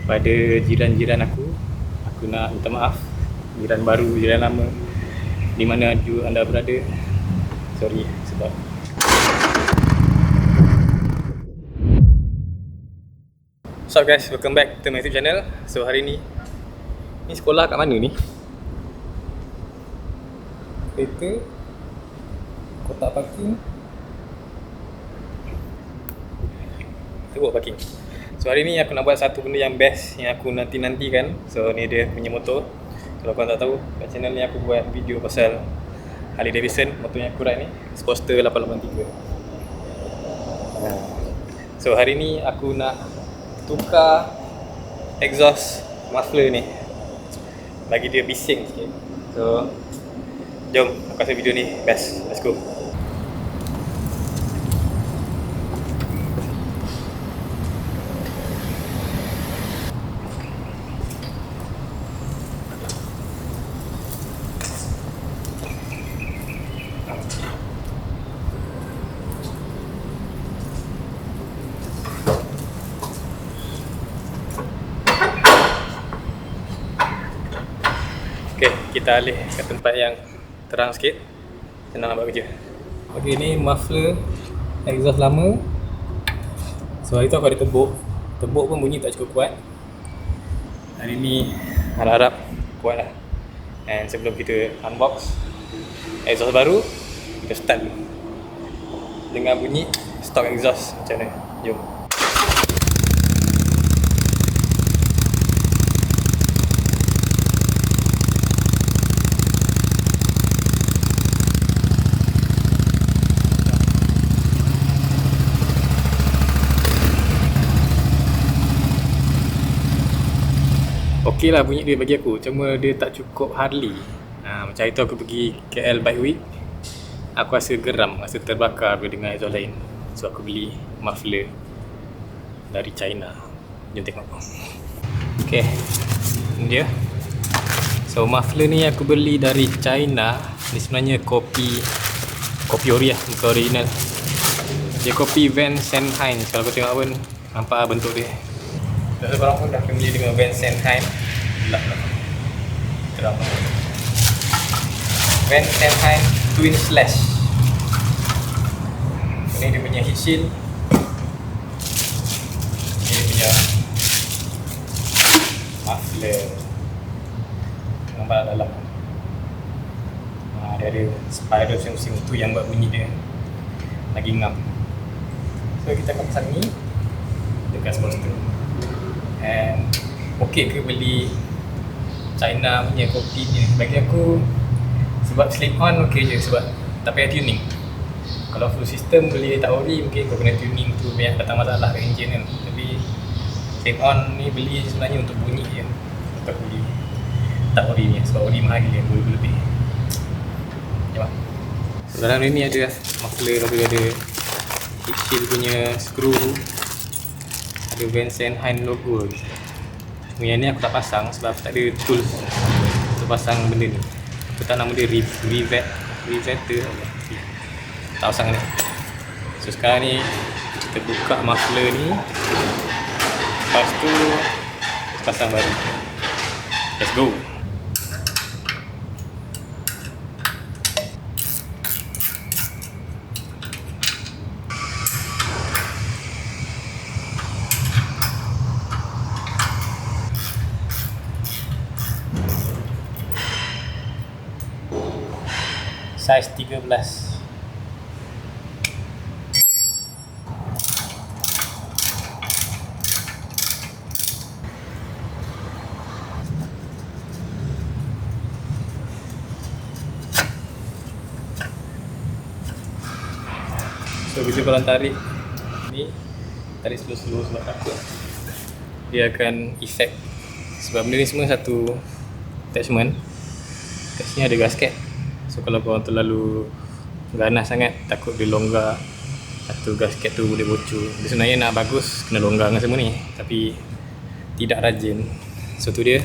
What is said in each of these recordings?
pada jiran-jiran aku nak minta maaf. Jiran baru, jiran lama, di mana anda berada. Sorry sebab So guys, welcome back to my YouTube channel. So hari ni sekolah kat mana ni? Kereta, kotak parking, kita buat parking. So hari ni aku nak buat satu benda yang best, yang aku nanti-nantikan. So ni dia punya motor. Kalau korang tak tahu, kat channel ni aku buat video pasal Harley Davidson, motor yang aku ride ni, Sportster 883. So hari ni aku nak tukar exhaust muffler ni, bagi dia bising sikit. So jom aku rasa video ni best. Let's go. Okay, kita alih ke tempat yang terang sikit, senang nak buat kerja. Okay, ni muffler exhaust lama. So hari tu aku ada tebuk pun bunyi tak cukup kuat. Hari ni harap-harap kuat lah. And sebelum kita unbox exhaust baru, kita start dulu. Dengar bunyi stock exhaust macam mana. Jom. Okey lah bunyi dia bagi aku, cuma dia tak cukup Harley. Macam itu aku pergi KL Bike Week, aku rasa geram, rasa terbakar bila dengar exhaust lain. So aku beli muffler dari China. Jom tengok. Okay, ni dia. So muffler ni aku beli dari China. Ni sebenarnya kopi ori lah, bukan original. Dia kopi Van Senheim. Kalau kau tengok pun nampak lah bentuk dia. So korang pun dah familiar dengan Van Senheim. Terang Van Senheim Twin Slash. Ini dia punya heat shield. Ini dia punya muffler. Nampak dalam. Dia ada spiral pusing-pusing tu yang buat bunyi dia lagi ngam. So kita akan pasang ni dekat Sportster. And okey ke beli China punya kopi ni? Bagi aku, sebab slip on okey je, sebab tak payah tuning. Kalau full system beli tak ori, mungkin kau kena tuning tu banyak datang masalah ke enjin kan. Tapi slip on ni beli sebenarnya untuk bunyi je, untuk beli tak ori ni, sebab ori mahal dia $2,000 lebih. Jom. So dalam ni ada muffler, lalu ada heat shield punya screw, ada Van Senheim logo. Yang ni aku tak pasang sebab tak ada tools untuk pasang benda ni. Aku tak nama dia revetter. Tak pasang ni. So sekarang ni kita buka muffler ni, lepas tu pasang baru. Let's go. Size 13. So bila korang tarik ni, tarik slow-slow sebab takut dia akan effect. Sebab benda ni semua satu attachment. Kat sini ada gasket. So kalau korang terlalu ganas sangat, takut dia longgar, satu gasket tu boleh bocor. Dia sebenarnya nak bagus kena longgar dengan semua ni, tapi tidak rajin. So tu dia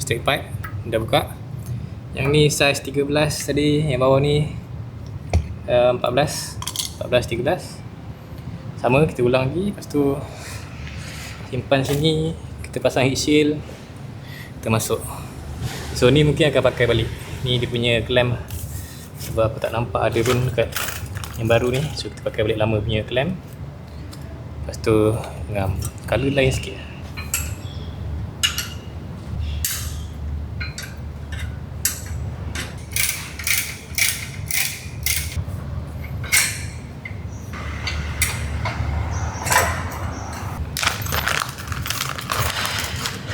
straight pipe dah buka. Yang ni size 13 tadi, yang bawah ni 14, 13. Sama, kita ulang lagi. Lepas tu simpan sini, kita pasang heat shield, kita masuk. So ni mungkin akan pakai balik. Ni dia punya clamp, sebab aku tak nampak ada pun dekat yang baru ni. So kita pakai balik lama punya clamp. Lepas tu ngam, colour lain sikit.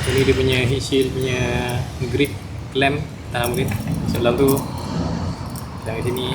Ini dia punya heat shield punya grip clamp tanam grip. Sebelum tu dari sini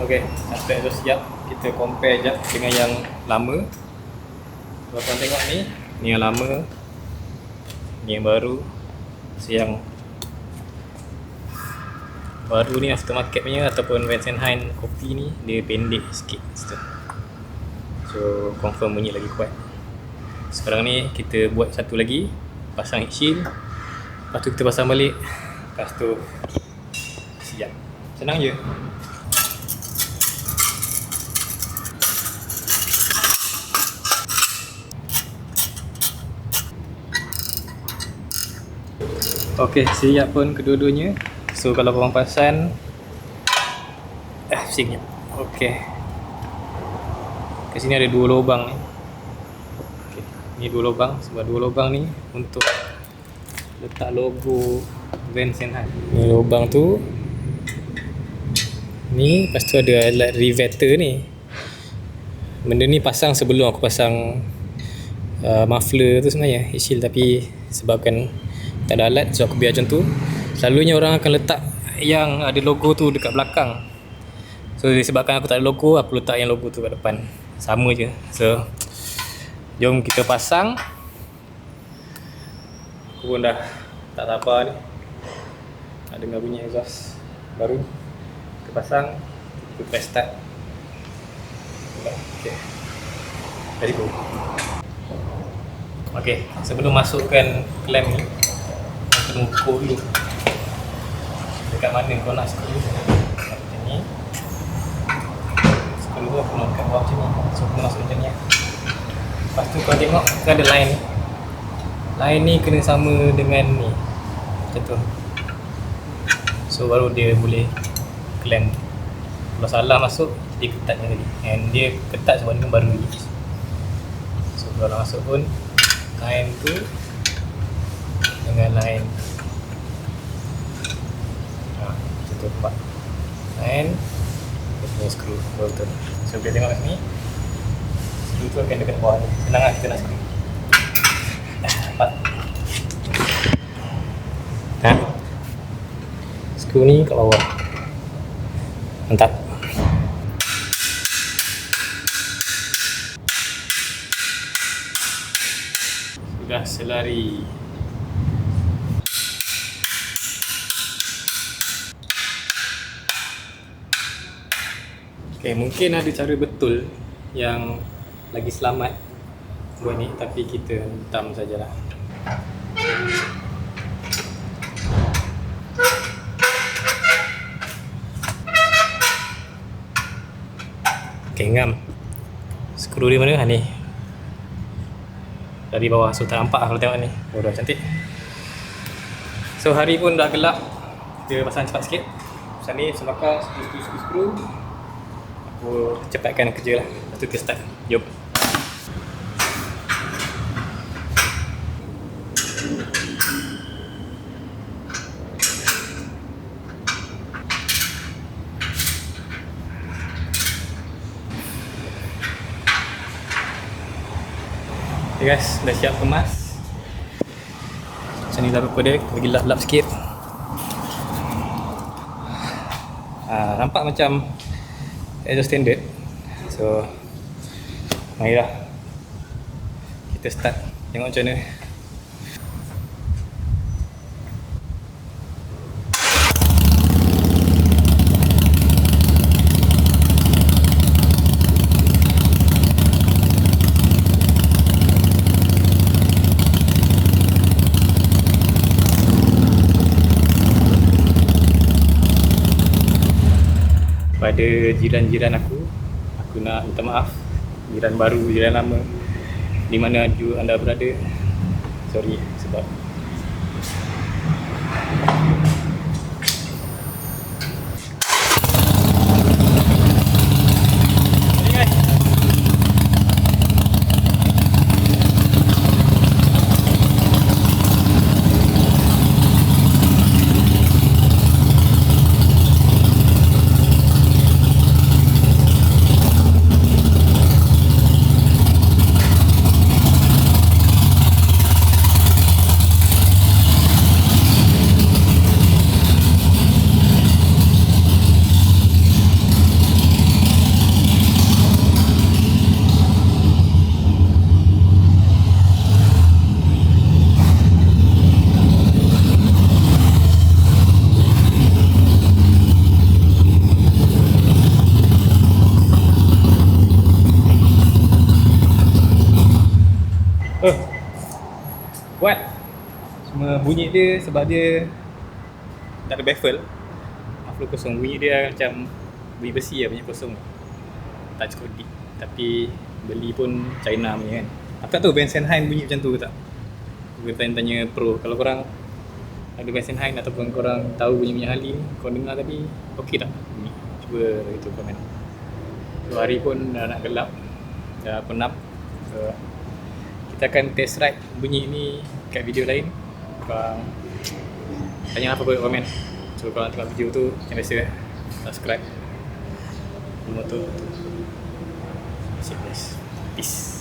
ok, aspek tu siap. Kita compare je dengan yang lama. Kalau korang tengok ni yang lama, ni yang baru. So yang baru ni aftermarket punya ataupun Wensenheim kopi ni, dia pendek sikit situ. So confirm bunyi lagi kuat. Sekarang ni kita buat satu lagi, pasang heat shield. Lepas tu kita pasang balik. Lepas tu siap. Senang je. Ok, siap pun kedua-duanya. So kalau korang perasan, pusing. Ok, kat sini ada dua lubang ni. Okay. Ni dua lubang. Sebab dua lubang ni untuk letak logo Wensenheim. Ni lubang tu ni. Lepas tu ada alat riveter ni. Benda ni pasang sebelum aku pasang muffler tu sebenarnya, heat shield. Tapi sebabkan tak ada alat, so aku biar macam tu. Selalunya orang akan letak yang ada logo tu dekat belakang. So disebabkan aku tak ada logo, aku letak yang logo tu kat depan. Sama je. So jom kita pasang. Aku pun dah tak sabar ni nak dengar bunyi exhaust baru. Kita pasang, kita press start. Ok, let's go. Ok, sebelum masukkan clamp ni, kena ukur dulu dekat mana kau nak skru. Macam ni. Skru tu aku nak dekat bawah macam ni. So aku masuk macam ni. Lepas tu kau tengok kan ada line. Line ni kena sama dengan ni. Macam tu. So baru dia boleh clamp. Kalau salah masuk, dia ketat macam tadi. And dia ketat sebab ni baru release. So kalau masuk pun, line tu dengan line macam tu, nampak? Line dia punya skru betul. So bila tengok kat sini, skru tu akan dekat bawah ni. Senang lah kita nak skru. Nampak? Skru ni kat bawah. Mantap. Sudah selari. Okay, mungkin ada cara betul yang lagi selamat buat ni, tapi kita hentam sajalah. Okay, ngam. Skru di mana? Ni. Dari bawah, so tak nampak kalau tengok ni. Oh, dah cantik. So hari pun dah gelap. Kita pasang cepat sikit. Pasal ni sembakar skru. Aku cepatkan kerja lah. Lepas tu kita start. Jom. Okay guys, dah siap kemas. Macam ni lah rupa dia. Bagi lap-lap sikit. Nampak macam exhaust standard. So marilah kita start. Tengok macam mana. kepada jiran-jiran aku nak minta maaf. Jiran baru, jiran lama, di mana anda berada, sorry sebab kuat. Cuma bunyi dia sebab dia tak ada baffle, muffler kosong. Bunyi dia macam bunyi besi lah, bunyi kosong, tak cukup deep. Tapi beli pun China punya kan. Aku tak tahu Vance & Hines bunyi macam tu ke tak. Aku tanya pro. Kalau korang ada Vance & Hines ataupun korang tahu bunyi Harley ni, korang dengar tadi okey tak bunyi? Cuba itu komen. So hari pun dah nak gelap, dah penat. So kita akan test ride bunyi ni kat video lain. Korang tanya apa-apa komen. So korang tengok video tu macam biasa, subscribe. Motor tu. Peace.